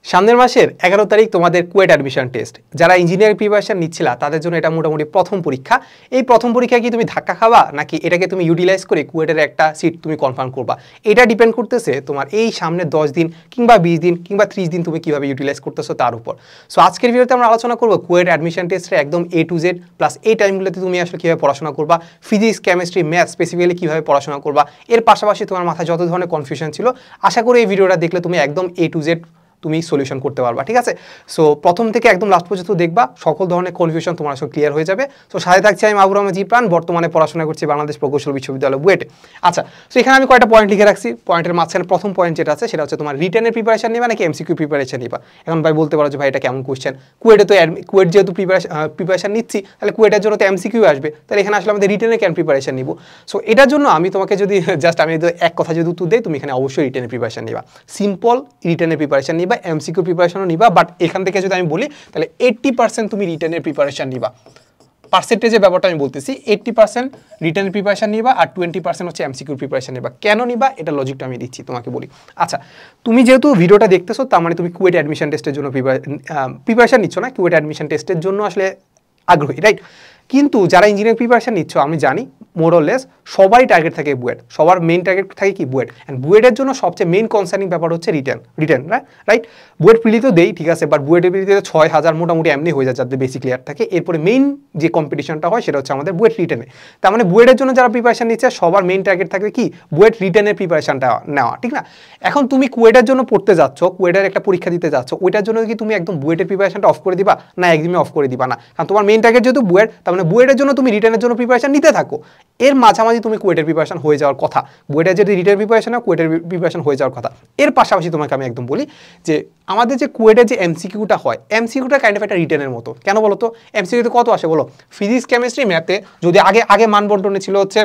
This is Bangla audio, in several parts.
সামনের মাসের 11 তারিখ তোমাদের কুয়েট অ্যাডমিশন টেস্ট। যারা ইঞ্জিনিয়ারিং প্রিপারেশন নিচ্ছিলা তাদের জন্য এটা মোটামুটি প্রথম পরীক্ষা। এই প্রথম পরীক্ষায় কি তুমি ধাক্কা খাবা নাকি এটাকে তুমি ইউটিলাইজ করে কুয়েটের একটা সিট তুমি কনফার্ম করবা, এটা ডিপেন্ড করতেছে তোমার এই সামনে 10 দিন কিংবা 20 দিন কিংবা 30 দিন তুমি কিভাবে ইউটিলাইজ করতেছো তার উপর। সো আজকের ভিডিওতে আমরা আলোচনা করবো কুয়েট অ্যাডমিশন টেস্টের একদম A to Z প্লাস এই টাইমগুলোতে তুমি আসলে কীভাবে পড়াশোনা করবা, ফিজিক্স, কেমিস্ট্রি, ম্যাথ স্পেসিফিক্যালি কীভাবে পড়াশোনা করবা। এর পাশাপাশি তোমার মাথায় যত ধরনের কনফিউশন ছিল, আশা করি এই ভিডিওটা দেখলে তুমি একদম A to Z তুমি সলিউশন করতে পারবা, ঠিক আছে। সো প্রথম থেকে একদম লাস্ট পর্যন্ত দেখবা, সকল ধরনের কনফিউশন তোমার আসলে ক্লিয়ার হয়ে যাবে। সো সাথে থাকছি আমি মাহবুব রহমান জিপ্রান, বর্তমানে পড়াশোনা করছি বাংলাদেশ প্রকৌশল বিশ্ববিদ্যালয় বুয়েটে। আচ্ছা, সো এখানে আমি কয়েকটা পয়েন্ট লিখে রাখছি। পয়েন্টের মাঝখানে প্রথম পয়েন্ট যেটা আছে সেটা হচ্ছে তোমার রিটেনের প্রিপারেশন নিবা নাকি এমসিকিউ প্রিপারেশন নিবা। এখন ভাই বলতে পারো যে ভাই এটা কেমন কোয়েশ্চেন, কুয়েটে তো কুয়েট যেহেতু প্রিপারেশন নিচ্ছি তাহলে কুয়েটের জন্য তো এমসিকিউ আসবে, তাহলে এখানে আসলে আমাদের রিটেনের কেন প্রিপারেশন নিব। সো এটার জন্য আমি তোমাকে যদি জাস্ট আমি এক কথা যদি উত্তর দিই, তুমি এখানে অবশ্যই রিটেনের প্রিপারেশন নিবা, সিম্পল রিটেনের প্রিপারেশন নিবা, এমসিকিউ প্রিপারেশন নিবা। বাট এখান থেকে যদি আমি বলি তাহলে 80% তুমি রিটেনের প্রিপারেশন নিবা। পার্সেন্টেজের ব্যাপারটা আমি বলতেছি, 80% রিটেনের প্রিপারেশন নিবা আর 20% হচ্ছে এমসিকিউর প্রিপারেশন নিবা। কেন নিবা এটা লজিকটা আমি দিচ্ছি তোমাকে বলি। আচ্ছা, তুমি যেহেতু ভিডিওটা দেখতেছো তার মানে তুমি কুয়েট অ্যাডমিশন টেস্টের জন্য প্রিপারেশন নিচ্ছ না, কুয়েট অ্যাডমিশন টেস্টের জন্য আসলে আগ্রহী, রাইট। কিন্তু যারা ইঞ্জিনিয়ারিং প্রিপারেশন নিচ্ছ আমি জানি মোরলেস সবারই টার্গেট থাকে বুয়েট, সবার মেইন টার্গেট থাকে কি বুয়েট। অ্যান্ড বুয়েটের জন্য সবচেয়ে মেইন কনসার্নিং ব্যাপার হচ্ছে রিটেন, রাইট। বুয়েট প্রিলি তো দেই, ঠিক আছে, বাট বুয়েটের প্রিলিতে 6000 মোটামুটি এমনি হয়ে যায় যাদের বেসিক ক্লিয়ার থাকে। এরপরে মেইন যে কম্পিটিশনটা হয় সেটা হচ্ছে আমাদের বুয়েট রিটেনে। তার মানে বুয়েটের জন্য যারা প্রিপারেশন নিচ্ছে সবার মেইন টার্গেট থাকে কি বুয়েট রিটেনের প্রিপারেশনটা নেওয়া, ঠিক না। এখন তুমি কুয়েটের জন্য পড়তে যাচ্ছ, কুয়েটের একটা পরীক্ষা দিতে যাচ্ছ, ওইটার জন্য কি তুমি একদম বুয়েটের প্রিপারেশনটা অফ করে দিবা না একদমই অফ করে দিবা না, কারণ তোমার মেইন টার্গেট যেহেতু বুয়েট, তার মানে বুয়েটের জন্য তুমি রিটেনের জন্য প্রিপারেশন নিতে থাকো। এর মাঝামাঝি তুমি কুয়েটের প্রিপারেশন হয়ে যাওয়ার কথা, বুয়েটের যদি রিটেন প্রিপারেশন হয় কুয়েটের প্রিপারেশন হয়ে যাওয়ার কথা। এর পাশাপাশি তোমাকে আমি একদম বলি যে আমাদের যে কুয়েটের যে এমসিকিউটা হয়, এমসিকিউটা কাইন্ড অফ একটা রিটেনের মতো। কেন বলো তো, এমসিকিউতে কত আসে বলো, ফিজিক্স, কেমিস্ট্রি, ম্যাথে যদি আগে মানবন্টনে ছিল হচ্ছে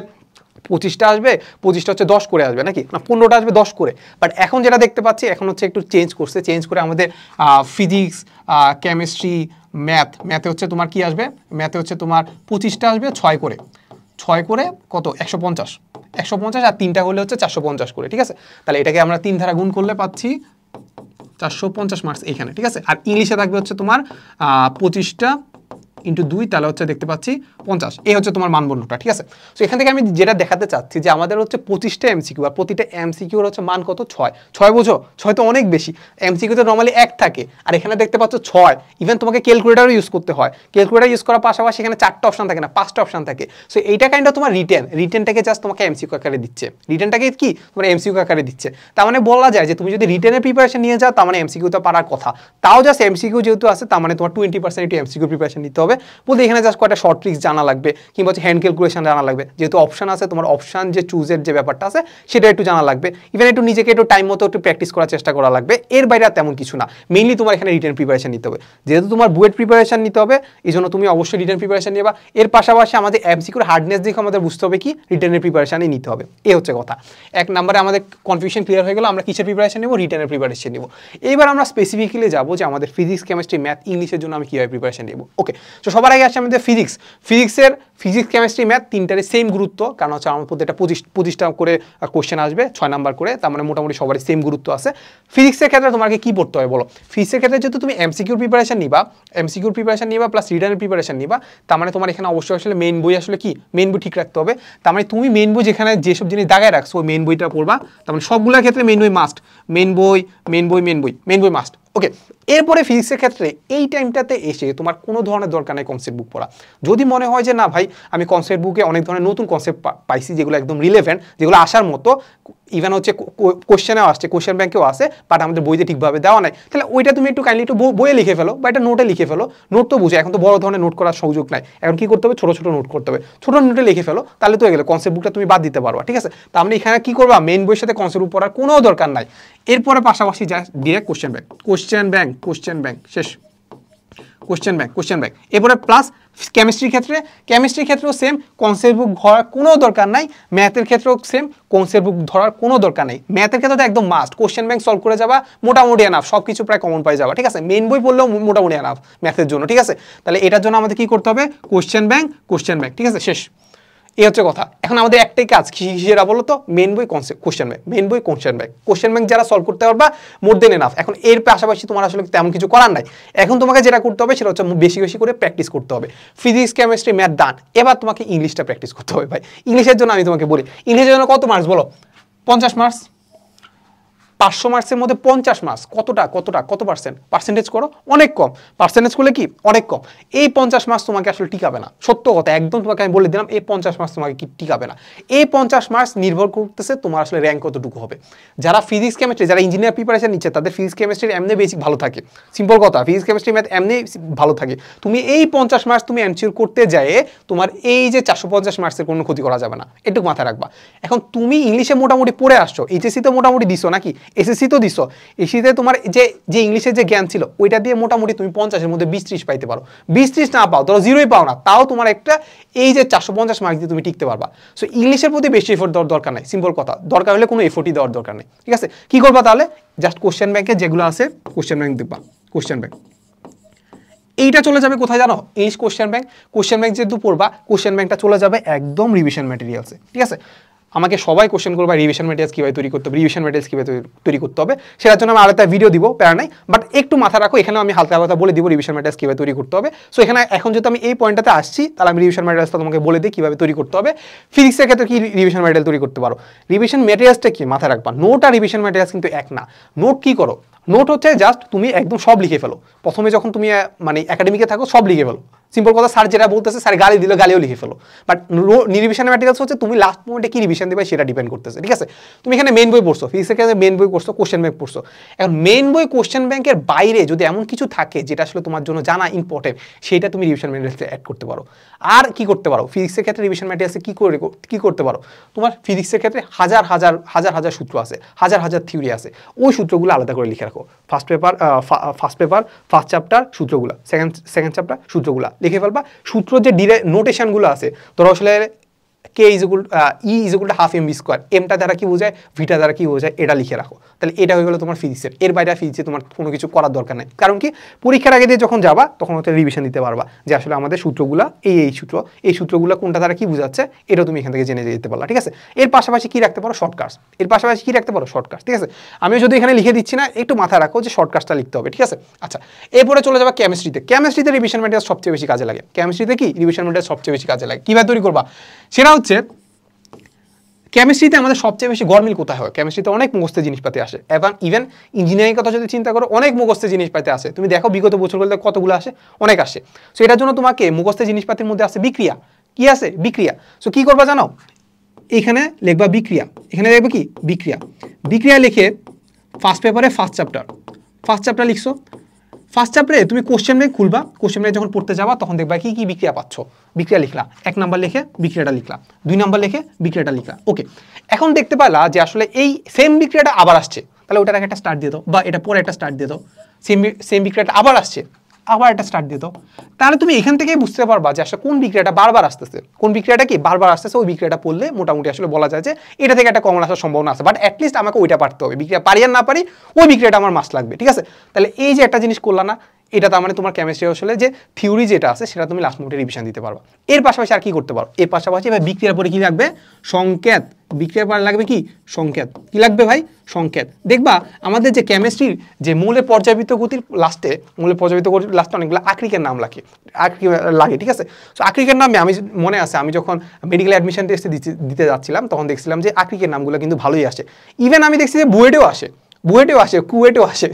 25টা আসবে, 25টা হচ্ছে 10 করে আসবে নাকি না 15টা আসবে 10 করে। বাট এখন যেটা দেখতে পাচ্ছি এখন হচ্ছে একটু চেঞ্জ করে আমাদের ফিজিক্স, কেমিস্ট্রি, ম্যাথে হচ্ছে তোমার কি আসবে, ম্যাথে হচ্ছে তোমার 25টা আসবে 6 করে কত 150 আর 3টা হলে হচ্ছে 450 করে, ঠিক আছে। তাহলে এটাকে আমরা 3 ধারা গুণ করলে পাচ্ছি 450 মার্কস এখানে, ঠিক আছে। আর ইংলিশে থাকবে হচ্ছে তোমার 25টা ইন্টু 2, তাহলে হচ্ছে দেখতে পাচ্ছি 50। এই হচ্ছে তোমার মানবন্টনটা, ঠিক আছে। সো এখান থেকে আমি যেটা দেখাতে চাচ্ছি যে আমাদের হচ্ছে 25টা এমসিকিউ আর প্রতিটা এমসিকিউর হচ্ছে মান কত 6 বোঝো, 6 তো অনেক বেশি। এমসিকিউতে নর্মালি 1 থাকে আর এখানে দেখতে পাচ্ছ 6। ইভেন তোমাকে ক্যালকুলেটারও ইউজ করতে হয়, ক্যালকুলেটার ইউজ করার পাশাপাশি এখানে 4টা অপশন থাকে না 5টা অপশন থাকে। সো এইটা কাইন্ড অফ তোমার রিটেনটাকে জাস্ট তোমাকে এমসিকিউ আকারে দিচ্ছে, রিটেনটাকে কি তোমার এমসিকিউ আকারে দিচ্ছে। তার মানে বলা যায় যে তুমি যদি রিটেনের প্রিপারেশন নিয়ে যাও তার মানে এমসিকিউটা পারার কথা। তাও জাস্ট এমসিকিউ যেহেতু আছে তার মানে তোমার 20% একটু এমসিকিউ প্রিপারেশন নিতে হবে। বলতে এখানে জাস্ট কয়েকটা শর্ট ট্রিক্স জানা লাগবে কিংবা হচ্ছে হ্যান্ড ক্যালকুলেশন জানা লাগবে, যেহেতু অপশন আছে তোমার অপশন যে চুজের যে ব্যাপারটা আছে সেটা একটু জানা লাগবে। ইভেন একটু নিজেকে একটু টাইম মতো একটু প্র্যাকটিস করার চেষ্টা করা লাগবে। এর বাইরে আর তেমন কিছু না, মেইনলি তোমার এখানে রিটেন প্রিপারেশন নিতে হবে। যেহেতু তোমার বুয়েট প্রিপারেশন নিতে হবে এই জন্য তুমি অবশ্যই রিটেন প্রিপারেশন নিবা। এর পাশাপাশি আমাদের এমসিকিউর হার্ডনেস দেখে আমাদের বুঝতে হবে কি রিটেনের প্রিপারেশনই নিতে হবে। এই হচ্ছে কথা। 1 নম্বরে আমাদের কনফিউশন ক্লিয়ার হয়ে গেল, আমরা কিসের প্রিপারেশন নেব, রিটেনের প্রিপারেশন নেব। এইবার আমরা স্পেসিফিক্যালি যাবো যে আমাদের ফিজিক্স, কেমিস্ট্রি, ম্যাথ, ইংলিশের জন্য আমি কীভাবে প্রিপারেশন নেব। ওকে, তো সবার আগে আসছে আমাদের ফিজিক্স, কেমিস্ট্রি, ম্যাথ তিনটারে সেম গুরুত্ব, কারণ হচ্ছে আমার প্রত্যেকটা 25টা করে কোশ্চেন আসবে 6 নাম্বার করে, তার মানে মোটামুটি সবারই সেম গুরুত্ব আছে। ফিজিক্সের ক্ষেত্রে তোমাকে কি পড়তে হবে বলো, ফিজিক্সের ক্ষেত্রে যেহেতু তুমি এমসিকিউর প্রিপারেশন নিবা প্লাস রিটেনের প্রিপারেশন নিবা, তার মানে তোমার এখানে অবশ্যই আসলে মেইন বই আসলে কি মেইন বই ঠিক রাখতে হবে। তার মানে তুমি মেইন বই যেখানে যেসব জিনিস দাগায় রাখছো ওই মেইন বইটা পড়বা। তার মানে সবগুলোর ক্ষেত্রে মেইন বই মাস্ট, মেইন বই মাস্ট। ওকে, এরপরে ফিজিক্সের ক্ষেত্রে এই টাইমটাতে এসে তোমার কোনো ধরনের দরকার নেই কনসেপ্ট বুক পড়া। যদি মনে হয় যে না ভাই আমি কনসেপ্ট বুকে অনেক ধরনের নতুন কনসেপ্ট পাইছি যেগুলো একদম রিলেভেন্ট, যেগুলো আসার মতো, ইভেন হচ্ছে কোশ্চেনেও আসছে, কোশ্চেন ব্যাংকেও আছে, বাট আমাদের বইতে ঠিকভাবে দেওয়া নাই, তাহলে ওইটা তুমি একটু কাইন্ডলি একটু বইয়ে লিখে ফেলো বা একটা নোটে লিখে ফেলো। নোট তো বুঝে, এখন তো বড় ধরনের নোট করার সুযোগ নাই, এখন কি করতে হবে ছোটো নোট করতে হবে, ছোটো নোটে লিখে ফেলো, তাহলে তো হয়ে গেলে কনসেপ্ট বুকটা তুমি বাদ দিতে পারবা, ঠিক আছে। তার মানে এখানে কি করবা, মেইন বইয়ের সাথে কনসেপ্ট বুক পড়ার কোনো দরকার নাই। এরপরে পাশাপাশি যা ডিরেক্ট কোশ্চেন ব্যাংক শেষ, কোশ্চেন ব্যাংক। এরপরে প্লাস কেমিস্ট্রির ক্ষেত্রেও সেম, কনসেপ্ট বুক ধরার কোনো দরকার নাই। ম্যাথের ক্ষেত্রেও সেম, কনসেপ্ট বুক ধরার কোনো দরকার নেই। ম্যাথের ক্ষেত্রে তো একদম মাস্ট, কোশ্চেন ব্যাংক সলভ করে যাবা, মোটামুটি এনাফ, সব কিছু প্রায় কমন পাই যাবা, ঠিক আছে। মেইন বই পড়লেও মোটামুটি এনাফ ম্যাথের জন্য, ঠিক আছে। তাহলে এটার জন্য আমাদের কি করতে হবে, কোশ্চেন ব্যাংক, ঠিক আছে শেষ। এই হচ্ছে কথা। এখন আমাদের একটাই কাজ, কিসেরা বলো তো, মেন বই কোশ্চেন ব্যাংক, মেন বই কোশ্চেন ব্যাংক যারা সলভ করতে পারবা মোর দেন এনাফ। এখন এর পাশাপাশি তোমার আসলে তেমন কিছু করার নাই। এখন তোমাকে যেটা করতে হবে সেটা হচ্ছে বেশি বেশি করে প্র্যাকটিস করতে হবে। ফিজিক্স, কেমিস্ট্রি, ম্যাথ ডান, এবার তোমাকে ইংলিশটা প্র্যাকটিস করতে হবে ভাই। ইংলিশের জন্য আমি তোমাকে বলি, ইংলিশের জন্য কত মার্কস বলো? 50 মার্কস। 500 মার্কসের মধ্যে 50 মার্কস কত পার্সেন্টেজ করো, অনেক কম। পার্সেন্টেজ করলে কি অনেক কম। এই 50 মার্কস তোমাকে আসলে টিকাবে না, সত্য কথা একদম তোমাকে আমি বলে দিলাম, এই 50 মার্কস তোমাকে কি টিকাবে না। এই 50 মার্কস নির্ভর করতেছে তোমার আসলে র্যাঙ্ক কতটুকু হবে। যারা ফিজিক্স কেমিস্ট্রি, যারা ইঞ্জিনিয়ার প্রিপারেশন নিচ্ছে তাদের ফিজিক্স কেমিস্ট্রির এমনি বেসিক ভালো থাকে, সিম্পল কথা, ফিজিক্স কেমিস্ট্রি ম্যাথ এমনি ভালো থাকে। তুমি এই 50 মার্কস তুমি এনশিওর করতে যায় তোমার এই যে 450 মার্কসের কোনো ক্ষতি করা যাবে না, এটুকু মাথায় রাখবা। এখন তুমি ইংলিশে মোটামুটি পড়ে আসছো, এইচএসসি তো মোটামুটি দিছো নাকি, এসএসসি তো দিছো, এসিতে তোমার যে ইংলিশের যে জ্ঞান ছিল ওইটা দিয়ে মোটামুটি তুমি 50-এর মধ্যে 20-30 পাইতে পারো। 20-30 না পাও, ধরো 0ই পাও না, তাও তোমার একটা এই যে 450 মার্ক দিয়ে তুমি টিকতে পারবা। সো ইংলিশের প্রতি বেশি এফোর্ট দেওয়ার দরকার নাই, সিম্পল কথা, দরকার হলে কোনো এফোর্টই দেওয়ার দরকার নেই, ঠিক আছে। কি করবা তাহলে, জাস্ট কোশ্চেন ব্যাংকে যেগুলো আছে কোশ্চেন ব্যাংক দেখবা, কোশ্চেন ব্যাংক এইটা চলে যাবে কোথায় জানো, ইংলিশ কোশ্চেন ব্যাংক যেহেতু পড়বা, কোশ্চেন ব্যাংকটা চলে যাবে একদম রিভিশন ম্যাটেরিয়ালসে, ঠিক আছে। আমাকে সবাই কোশ্চেন করবা রিভিশন ম্যাটেরিয়ালস কীভাবে তৈরি করতে হবে, রিভিশন ম্যাটেরিয়ালস কীভাবে তৈরি করতে হবে, সেটার জন্য আমি আলাদা ভিডিও দিব, প্যারা নাই। বাট একটু মাথা রাখো, এখানে আমি হালকা কথা বলে দিব রিভিশন ম্যাটেরিয়ালস কীভাবে তৈরি করতে হবে। সো এখানে এখন যেহেতু আমি এই পয়েন্টটাতে আসছি, তাহলে আমি রিভিশন ম্যাটেরিয়ালসটা তোমাকে বলে দিই কীভাবে তৈরি করতে হবে। ফিজিক্সের ক্ষেত্রে কি রিভিশন ম্যাটেরিয়াল তৈরি করতে পারো, রিভিশন ম্যাটেরিয়ালসটা কি মাথায় রাখবা, নোট আর রিভিশন ম্যাটেরিয়ালস কিন্তু এক না। নোট কি করো, নোট হচ্ছে জাস্ট তুমি একদম সব লিখে ফেলো। প্রথমে যখন তুমি মানে একাডেমিকে থাকো সব লিখে ফেলো, সিম্পল কথা, স্যার যেটা বলতেছে স্যার গালি দিল, গালিও লিখে ফেলো। বাট রিভিশন ম্যাটেরিয়ালস হচ্ছে তুমি লাস্ট মোমেন্টে কি রিভিশন দেবে সেটা ডিপেন্ড করতেছে, ঠিক আছে। তুমি এখানে মেন বই পড়ছো, ফিজিক্সের ক্ষেত্রে মেন বই পড়ছো, কোশ্চেন ব্যাংক পড়ছো। এখন মেন বই কোশ্চেন ব্যাংকের বাইরে যদি এমন কিছু থাকে যেটা আসলে তোমার জন্য জানা ইম্পর্টেন্ট, সেটা তুমি রিভিশন ম্যাটেরিয়ালসে অ্যাড করতে পারো। আর কি করতে পারো, ফিজিক্সের ক্ষেত্রে রিভিশন ম্যাটেরিয়ালসে কি করতে পারো, তোমার ফিজিক্সের ক্ষেত্রে হাজার হাজার সূত্র আছে, হাজার থিওরি আছে, ওই সূত্রগুলো আলাদা করে লিখে রাখো। ফার্স্ট পেপার ফার্স্ট চ্যাপ্টার সূত্রগুলো, সেকেন্ড চ্যাপ্টার সূত্রগুলো লিখে ফেলবা। সূত্র যে নোটেশনগুলো আছে, ধরো আসলে K is equal to half M B square, এমটা দ্বারা কি বোঝায়, ভিটা দ্বারা কি বোঝায়, এটা লিখে রাখো। তাহলে এটা হয়ে গেলো তোমার ফিজিক্সের। এর বাইরে ফিজিক্সে তোমার কোনো কিছু করার দরকার নেই, কারণ কি পরীক্ষার আগে দিয়ে যখন যাবা তখন হচ্ছে রিভিশন দিতে পারবা যে আসলে আমাদের সূত্রগুলো এই সূত্রগুলো কোনটা দ্বারা কি বোঝাচ্ছে, এটা তুমি এখান থেকে জেনে যেতে পারলা, ঠিক আছে। এর পাশাপাশি কি রাখতে পারো, শর্টকাটস, ঠিক আছে। আমি যদি এখানে লিখে দিচ্ছি না, একটু মাথায় রাখো যে শর্টকাটসটা লিখতে হবে, ঠিক আছে। আচ্ছা, এরপরে চলে যাবা কেমিস্ট্রিতে রিভিশন ম্যাটেরিয়াল সবচেয়ে বেশি কাজে লাগে। কেমিস্ট্রিতে কি রিভিশন ম্যাটেরিয়াল সবচেয়ে বেশি কাজে লাগে, কিভাবে তৈরি করবা, সেটা হচ্ছে কেমিস্ট্রিতে আমাদের সবচেয়ে বেশি গরমিল কোথায় হয়, কেমিস্ট্রিতে অনেক মুখস্থের জিনিসপাতি আসে, এবং ইভেন ইঞ্জিনিয়ারিং কথা যদি চিন্তা করো অনেক মুখস্থের জিনিসপাতি আসে। তুমি দেখো বিগত বছরগুলোতে কতগুলো আসে, অনেক আসে। সো এটার জন্য তোমাকে মুখস্থের জিনিসপাতির মধ্যে আছে বিক্রিয়া, কি আছে বিক্রিয়া। সো কি করবা জানো, এখানে লিখবা বিক্রিয়া, এখানে লিখবে কি বিক্রিয়া লিখে ফার্স্ট পেপারে ফার্স্ট চ্যাপ্টার লিখছো। ফার্স্ট চ্যাপ্টারে তুমি কোশ্চেন ব্যাংক খুলবা, কোশ্চেন ব্যাংক যখন পড়তে যাবা তখন দেখবা কি বিক্রিয়া পাচ্ছ, বিক্রিয়া লিখলা, 1 নাম্বার লিখে বিক্রিয়াটা লিখলা, 2 নাম্বার লিখে বিক্রিয়াটা লিখলা, ওকে। এখন দেখতে পালা যে আসলে এই সেম বিক্রিয়াটা আবার আসছে, তাহলে ওটার একটা স্টার্ট দিয়ে দাও, বা এটা পরে একটা স্টার্ট দিয়ে দাও। সেম বিক্রিয়াটা আবার আসছে, আবার একটা স্টার্ট দিয়ে দাও। তাহলে তুমি এখান থেকেই বুঝতে পারবা যে আসলে কোন বিক্রিয়াটা বারবার আসতেছে, কোন বিক্রিয়াটা কি বারবার আসতেছে। ওই বিক্রিয়াটা পড়লে মোটামুটি আসলে বলা যায় যে এটা থেকে একটা কমন আসার সম্ভাবনা আছে। বাট অ্যাটলিস্ট আমাকে ওইটা পারতে হবে, বিক্রিয়া পারি আর না পারি ওই বিক্রিয়াটা আমার মাস লাগবে, ঠিক আছে। তাহলে এই যে একটা জিনিস করলা না, এটা তার মানে তোমার কেমিস্ট্রি আসলে যে থিওরি যেটা আছে সেটা তুমি লাস্ট মোমেন্টে রিভিশন দিতে পারবা। এর পাশাপাশি আর কি করতে পারো, এর পাশাপাশি ভাই বিক্রিয়ার পরে কি লাগবে, সংকেত। বিক্রিয়ার পরে লাগবে কি সংকেত, কি লাগবে ভাই, সংকেত। দেখবা আমাদের যে কেমিস্ট্রির যে মূলের পর্যাবৃত্ত গতির লাস্টে অনেকগুলো আকৃতির নাম লাগে, ঠিক আছে। সো আকৃতির নামে আমি মনে আছে, আমি যখন মেডিকেল অ্যাডমিশন টেস্টে দিতে যাচ্ছিলাম তখন দেখছিলাম যে আকৃতির নামগুলো কিন্তু ভালোই আসে। ইভেন আমি দেখছি যে বুয়েটেও আসে, কুয়েটেও আসে,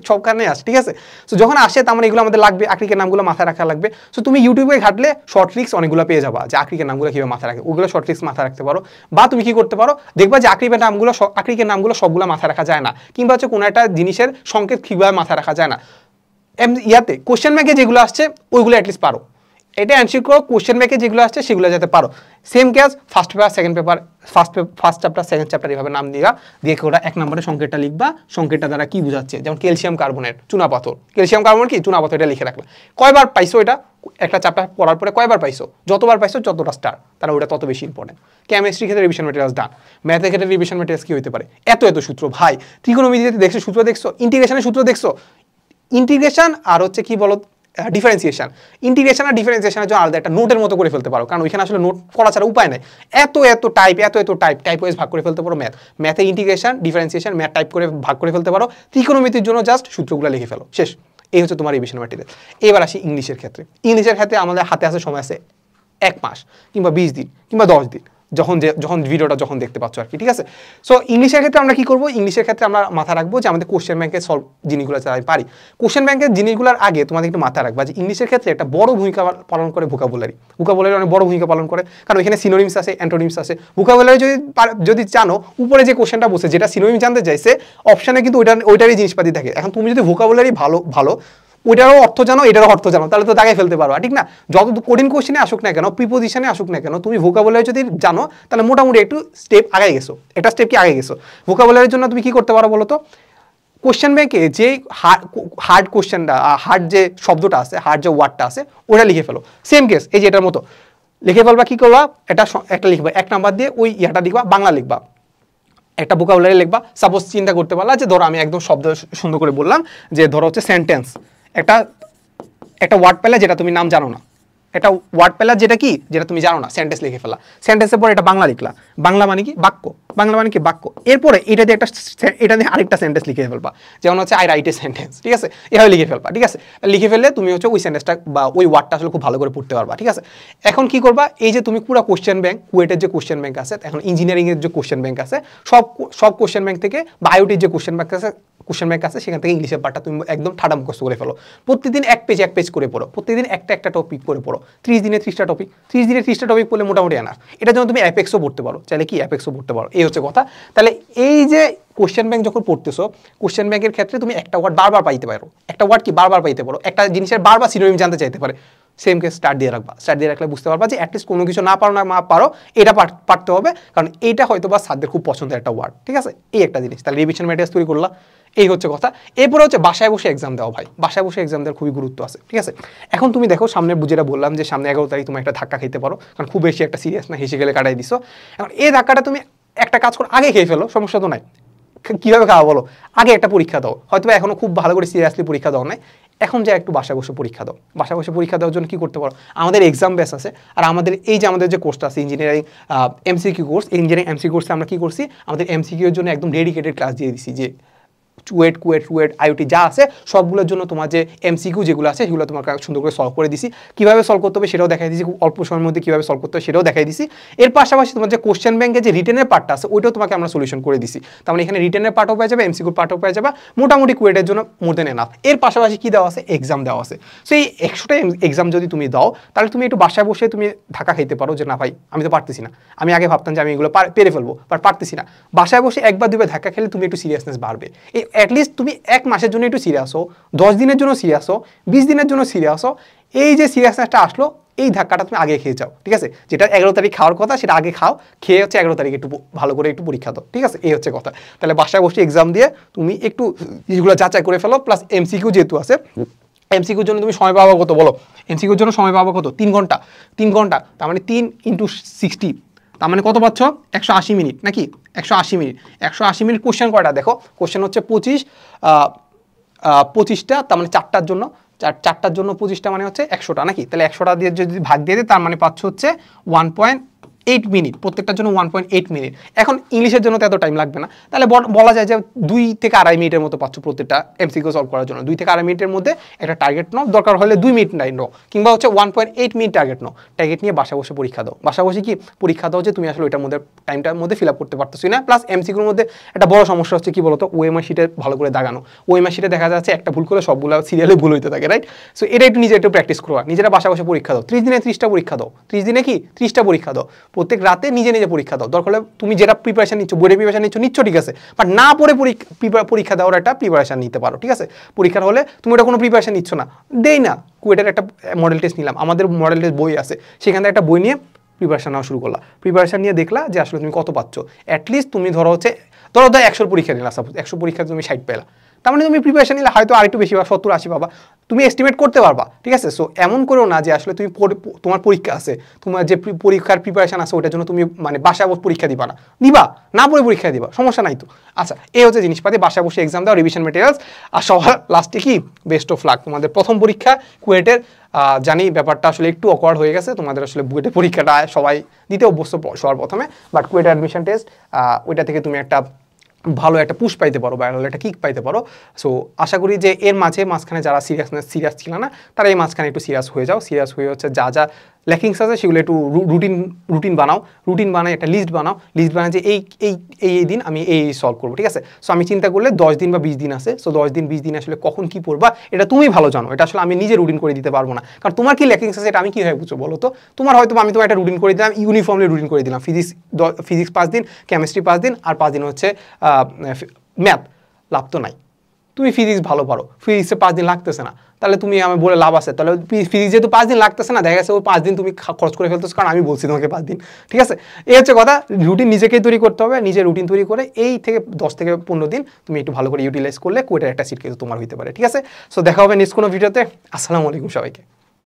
সব কারণে আসে, ঠিক আছে। সো যখন আসে তার মানে এগুলো আমাদের লাগবে, আকৃতির নামগুলো মাথায় রাখা লাগবে। সো তুমি ইউটিউবে ঘাটলে শর্ট ট্রিক্স অনেকগুলো পেয়ে যাবা যে আকৃতির নামগুলো কীভাবে মাথায় রাখে, ওগুলো শর্ট ট্রিক্স মাথায় রাখতে পারো। বা তুমি কি করতে পারো, দেখবা যে আকৃতির নামগুলো সবগুলো মাথায় রাখা যায় না, কিংবা হচ্ছে কোনো একটা জিনিসের সংকেত কীভাবে মাথায় রাখা যায় না। ইয়াতে কোশ্চেন ব্যাংকে যেগুলো আসছে ওইগুলো অ্যাটলিস্ট পারো, এটা অ্যানসার করো। কোশ্চেন ব্যাংকে যেগুলো আসছে সেগুলো যাতে পারো। সেম কাজ first paper second paper, first chapter second chapter এভাবে নাম দিয়ে ওটা 1 নম্বরে সংকেতটা লিখবা, সংকেতটা দ্বারা কি বোঝাচ্ছে, যেমন ক্যালসিয়াম কার্বনেট, চুনাপাথর, কি চুনাপাথর, এটা লিখে রাখবে। কয়বার পাইছো এটা, একটা চ্যাপ্টার পড়ার পরে কয়বার পাইছো, যতবার পাইছো যতটা স্টার, তাহলে ওটা তত বেশি ইম্পর্টেন্ট। কেমিস্ট্রি ক্ষেত্রে রিভিশন ম্যাটেরিয়ালস ডান। ম্যাথের ক্ষেত্রে রিভিশন ম্যাটেরিয়ালস কি হতে পারে, এত সূত্র ভাই, ত্রিকোণমিতিতে দেখছো সূত্র দেখছো, ইন্টিগ্রেশনের সূত্র দেখছো, ইন্টিগ্রেশন আর হচ্ছে কি বলো ডিফারেন্সিয়েশন, ইন্টিগ্রেশন আর ডিফারেন্সিয়েশনের জন্য আলাদা একটা নোটের মতো করে ফেলতে পারো, কারণ ওইখানে আসলে নোট করা ছাড়া উপায় নেই। এত টাইপ ওয়াইজ ভাগ করে ফেলতে পারো ম্যাথে ইন্টিগ্রেশন ডিফারেন্সিয়েশন ম্যাথ টাইপ করে ভাগ করে ফেলতে পারো, ত্রিকোণমিতির জন্য জাস্ট সূত্রগুলো লিখে ফেলো, শেষ। এই হচ্ছে তোমার রিভিশন ম্যাটেরিয়াল। এবার আসি ইংলিশের ক্ষেত্রে। ইংলিশের ক্ষেত্রে আমাদের হাতে আছে সময় আছে 1 মাস কিংবা 20 দিন কিংবা 10 দিন, যখন ভিডিওটা যখন দেখতে পাচ্ছ আর কি, ঠিক আছে। সো ইংলিশের ক্ষেত্রে আমরা কি করবো, ইংলিশের ক্ষেত্রে আমরা মাথায় রাখবো যে আমাদের কোশ্চেন ব্যাংকের সলভ জিনিসগুলো চাই পারি। কোশ্চেন ব্যাংকের জিনিসগুলোর আগে তোমাদের একটু মাথায় রাখবা যে ইংলিশের ক্ষেত্রে একটা বড় ভূমিকা পালন করে ভোকাবুলারি অনেক বড় ভূমিকা পালন করে, কারণ এখানে সিনোনিমস আছে, অ্যান্টোনিমস আছে। ভোকাবুলারি যদি জানো, উপরে যে কোশ্চেনটা বসে যেটা সিনোনিম জানতে চাইছে, অপশানে কিন্তু ওইটারই জিনিসপাতি থাকে। এখন তুমি যদি ভোকাবুলারি ভালো ওইটারও অর্থ জানো, এটারও অর্থ জানো, তাহলে তো দাগাই ফেলতে পারো, ঠিক না? যত কঠিন কোশ্চেনে আসুক না কেন, প্রিপোজিশনে আসুক না কেন, তুমি ভোকাবুলারি যদি জানো তাহলে মোটামুটি একটু স্টেপ আগে গেছো, একটা স্টেপ কি আগে গেছো। ভোকাবুলারির জন্য তুমি কি করতে পারো বলো তো? কোশ্চেন ব্যাংকে যে হার্ড কোশ্চেনটা, হার্ড যে শব্দটা আছে, হার্ড যে ওয়ার্ডটা আছে, ওটা লিখে ফেলো। সেম কেস, এই যে এটার মতো লিখে ফেলবা। কি করবা, একটা লিখবা, 1 নাম্বার দিয়ে ওই ইয়াটা লিখবা, বাংলা লিখবা, একটা ভোকাবুলারি লিখবা। সাপোজ চিন্তা করতে পারলা যে ধরো আমি একদম শব্দ সুন্দর করে বললাম যে ধরো হচ্ছে সেন্টেন্স, একটা ওয়ার্ড পেলা যেটা তুমি নাম জানো না, একটা ওয়ার্ড পেলা যেটা তুমি জানো না, সেন্টেন্স লিখে ফেলা। সেন্টেন্সের পরে এটা বাংলা লিখলা, বাংলা মানে কি বাক্য, এরপরে এটা দিয়ে আরেকটা সেন্টেন্স লিখে ফেলবা, যেমন হচ্ছে আই রাইট এ সেন্টেন্স, ঠিক আছে? এভাবে লিখে ফেলবা, ঠিক আছে? লিখে ফেললে তুমি হচ্ছে ওই সেন্টেন্সটা বা ওই ওয়ার্ডটা আসলে খুব ভালো করে পড়তে পারবা, ঠিক আছে? এখন কি করবা, এই যে তুমি পুরো কোশ্চেন ব্যাংক, কুয়েটের যে কোশ্চেন ব্যাংক আছে, এখন ইঞ্জিনিয়ারিং এর যে কোশ্চেন ব্যাংক আছে, সব কোশ্চেন ব্যাংক থেকে বা আইওটির যে কোশ্চেন ব্যাংক আছে সেখান থেকে ইংলিশের পার্টটা তুমি একদম ঠাডা মুখস্থ করে ফেলো। প্রতিদিন এক পেজ করে পড়ো, প্রতিদিন একটা টপিক করে পড়ো। 30 দিনে 30টা টপিক, 30 দিনে 30টা টপিক পড়লে মোটামুটি এনাফ। এটার জন্য তুমি অ্যাপেক্সও পড়তে পারো, চাইলে কি অ্যাপেক্সও পড়তে পারো। এই হচ্ছে কথা। তাহলে এই যে কোশ্চেন ব্যাংক যখন পড়তেছো, কোশ্চেন ব্যাংকের ক্ষেত্রে তুমি একটা ওয়ার্ড বারবার পাইতে পারো, একটা জিনিসের বারবার সিনোনিম জানতে চাইতে পারে, সেম কেস স্টার্ট দিয়ে রাখলে বুঝতে পারবা যে অ্যাটলিস্ট কোনো কিছু না পারো এটা পারতে হবে, কারণ এইটা হয়তো বা স্যারদের খুব পছন্দের একটা ওয়ার্ড, ঠিক আছে? এই একটা জিনিস। তাহলে রিভিশন ম্যাটেরিয়ালস তৈরি করলা, এই হচ্ছে কথা। এরপরে হচ্ছে বাসায় বসে এক্সাম দাও ভাই, বাসায় বসে এক্সাম দেওয়ার খুবই গুরুত্ব আছে, ঠিক আছে? এখন তুমি দেখো সামনে যেটা বললাম যে সামনে 11 তারিখ তুমি একটা ধাক্কা খেতে পারো, কারণ খুব বেশি একটা সিরিয়াস না, হেসে গেলে কাটাই দিছো। এখন এই ধাক্কাটা তুমি একটা কাজ করো, আগে খেয়ে ফেলো, সমস্যা তো নাই। কীভাবে খাওয়া বলো, আগে একটা পরীক্ষা দাও, হয়তো এখনো খুব ভালো করে সিরিয়াসলি পরীক্ষা দাও নাই, এখন যে একটু বাসায় বসে পরীক্ষা দাও। বাসায় বসে পরীক্ষা দেওয়ার জন্য কি করতে পারো, আমাদের এক্সাম বেস আছে, আর আমাদের যে কোর্সটা আছে engineering MCQ course, engineering MCQ কোর্সে আমরা কি করছি, আমাদের এমসিকিউ এর জন্য একদম ডেডিকেটেড ক্লাস দিয়ে দিছি, যে কুয়েট আইওটি যা আছে সবগুলোর জন্য তোমার যে এমসিকিউ যেগুলো আছে সেগুলো তোমাকে সুন্দর করে সলভ করে দিছি, কীভাবে সলভ করতে হবে সেটাও দেখাই দিছি, খুব অল্প সময়ের মধ্যে কীভাবে সলভ করতে হবে সেটাও দেখাই দিছি। এর পাশাপাশি তোমার যে কোশ্চেন ব্যাংকে যে রিটেনের পার্টটা আছে ওইটাও তোমাকে আমরা সলিউশন করে দিছি। তার মানে এখানে রিটেনের পার্টও পেয়ে যাবে, এমসিকিউর পার্টও পেয়ে যাবে, মোটামুটি কুয়েটের জন্য মোর দেন এনাফ। এর পাশাপাশি কী দেওয়া আছে, এক্সাম দেওয়া আছে। সো এই 100টা এক্সাম যদি তুমি দাও, তাহলে তুমি একটু বাসায় বসে তুমি ধাক্কা খাইতে পারো যে না ভাই আমি তো পারতেছি না, আমি আগে ভাবতাম যে আমি এগুলো পেরে ফেলবো, বাট পারতেছি না। বাসায় বসে একবার দুবার ধাক্কা খেলে তুমি একটু সিরিয়াসনেস বাড়বে। এই অ্যাটলিস্ট তুমি 1 মাসের জন্য একটু সিরিয়াস হও, 10 দিনের জন্য সিরিয়াস হও, 20 দিনের জন্য সিরিয়াস হও। এই যে সিরিয়াসনেসটা আসলো, এই ধাক্কাটা তুমি আগে খেয়ে যাও, ঠিক আছে? যেটা 11 তারিখ খাওয়ার কথা সেটা আগে খাও, খেয়ে হচ্ছে 11 তারিখ একটু ভালো করে একটু পরীক্ষা দাও, ঠিক আছে? এই হচ্ছে কথা। তাহলে বাসায় বসে এক্সাম দিয়ে তুমি একটু এগুলো যাচাই করে ফেলো, প্লাস এমসিকিউ যেহেতু আছে, এমসিকিউর জন্য তুমি সময় পাবো কত বলো? এমসিকিউর জন্য সময় পাবো কত? 3 ঘন্টা, তার মানে 3 × 60, তার মানে কত পাচ্ছ? 180 মিনিট, নাকি? 180 মিনিট কোশ্চেন কয়টা দেখো, কোশ্চেন হচ্ছে 25টা, তার মানে 4টার জন্য 25টা মানে হচ্ছে 100টা, নাকি? তাহলে 100টা দিয়ে যদি ভাগ দিয়ে দিই তার মানে পাচ্ছ হচ্ছে 1.8 মিনিট, প্রত্যেকটার জন্য 1.8 মিনিট। এখন ইংলিশের জন্য তো এত টাইম লাগবে না, তাহলে বলা যায় যে 2 থেকে 2.5 মিনিটের মতো পাচ্ছ প্রত্যেকটা এমসিকিউ সলভ করার জন্য। 2 থেকে 2.5 মিনিটের মধ্যে একটা টার্গেট নাও, দরকার হলে 2 মিনিট নাও, কিংবা হচ্ছে 1.8 মিনিট টার্গেট নাও। টার্গেট নিয়ে বাসা বসে পরীক্ষা দাও। বাসা বসে কি পরীক্ষা দাও যে তুমি আসলে ওইটার মধ্যে টাইমটার মধ্যে ফিল আপ করতে পারতেছি না। প্লাস এমসিকিউর মধ্যে একটা বড় সমস্যা হচ্ছে কি বলতো, ওএমআর শিটে ভালো করে দাগানো। ওএমআর শিটে দেখা যাচ্ছে একটা ভুল করলে সবগুলো সিরিয়ালে ভুল হইতে থাকে, রাইট? সো এটা একটু একটু প্র্যাকটিস করো, নিজেরা বাসা বসে পরীক্ষা দাও। 30 দিনে 30টা পরীক্ষা দাও, 30 দিনে কি 30টা পরীক্ষা দাও, প্রত্যেক রাতে নিজে পরীক্ষা দাও। দরকার হলে তুমি যেটা প্রিপারেশন নিচ্ছ, বোর্ডের প্রিপারেশন নিচ্ছ, ঠিক আছে, বাট না পড়ে পরীক্ষা দেওয়ার একটা প্রিপারেশন নিতে পারো, ঠিক আছে? পরীক্ষার হলে তুমি এটা কোনো প্রিপারেশন নিচ্ছ না, দেই না, কুয়েটের একটা মডেল টেস্ট নিলাম, আমাদের মডেল টেস্ট বই আছে, সেখান থেকে একটা বই নিয়ে প্রিপারেশন নেওয়া শুরু করলা। প্রিপারেশন নিয়ে দেখলা যে আসলে তুমি কত পাচ্ছ। অ্যাটলিস্ট তুমি ধরো 100 পরীক্ষা নিলা, সাপোজ 100 পরীক্ষা তুমি 60 পেলা, তার মানে তুমি প্রিপারেশন নিলে হয়তো আরেকটু বেশি বা 70-80 পাবা। তুমি এস্টিমেট করতে পারবা, ঠিক আছে। সো এমন করো না যে আসলে তুমি তোমার পরীক্ষা আছে, তোমার যে পরীক্ষার প্রিপারেশন আছে ওটার জন্য তুমি মানে বাসায় বসে পরীক্ষা দিবা না পড়ে পরীক্ষা দিবা, সমস্যা নাই তো। আচ্ছা, এই হচ্ছে জিনিসপাতি, বাসায় বসে এক্সাম দাও, রিভিশন মেটেরিয়ালস। আর সবার লাস্টে কি, বেস্ট অফ লাক, তোমাদের প্রথম পরীক্ষা কুয়েটের। জানি ব্যাপারটা আসলে একটু অকওয়ার্ড হয়ে গেছে, তোমাদের আসলে বুয়েটের পরীক্ষাটা সবাই দিতে অভ্যস্ত সবার প্রথমে, বাট কুয়েট অ্যাডমিশন টেস্ট ওইটা থেকে তুমি একটা ভালো একটা পুশ পাইতে পারো বা একটা কিক পাইতে পারো। সো আশা করি যে এর মাঝখানে যারা সিরিয়াস ছিল না তারা এই মাঝখানে একটু সিরিয়াস হয়ে যাও, সিরিয়াস হয়ে হচ্ছে যা যা ল্যাকিংস আছে সেগুলো একটু রুটিন বানাও, রুটিন বানাই একটা লিস্ট বানায় যে এই দিন আমি এই সলভ করবো, ঠিক আছে। সো আমি চিন্তা করলে 10 দিন বা 20 দিন আছে, সো 10 দিন 20 দিন আসলে কখন কি পড়বা এটা তুমি ভালো জানো, এটা আসলে আমি নিজে রুটিন করে দিতে পারবো না, কারণ তোমার কি ল্যাকিংস আছে এটা আমি কীভাবে বুঝবো বলো তো। তোমার হয়তো আমি তোমার একটা রুটিন করে দিলাম, ইউনিফর্মলি রুটিন করে দিলাম, ফিজিক্স 5 দিন, কেমিস্ট্রি 5 দিন, আর 5 দিন হচ্ছে ম্যাথ, লাভ তো নাই। তুমি ফিজিক্স ভালো পারো, ফিজিক্সে 5 দিন লাগতেছে না, তাহলে তুমি আমি বলে লাভ আছে, তাহলে ফিজিক্স যেহেতু 5 দিন লাগতেছে না, দেখা গেছে ওই 5 দিন তুমি খরচ করে ফেলতেছো, কারণ আমি বলছি তোমাকে 5 দিন, ঠিক আছে। এই হচ্ছে কথা, রুটিন নিজেকেই তৈরি করতে হবে, নিজের রুটিন তৈরি করে এই থেকে 10 থেকে 15 দিন তুমি একটু ভালো করে ইউটিলাইজ করলে কুয়েটের একটা সিট কিন্তু তোমার হইতে পারে, ঠিক আছে। সো দেখা হবে নেক্সট কোনো ভিডিওতে। আসসালামু আলাইকুম সবাইকে।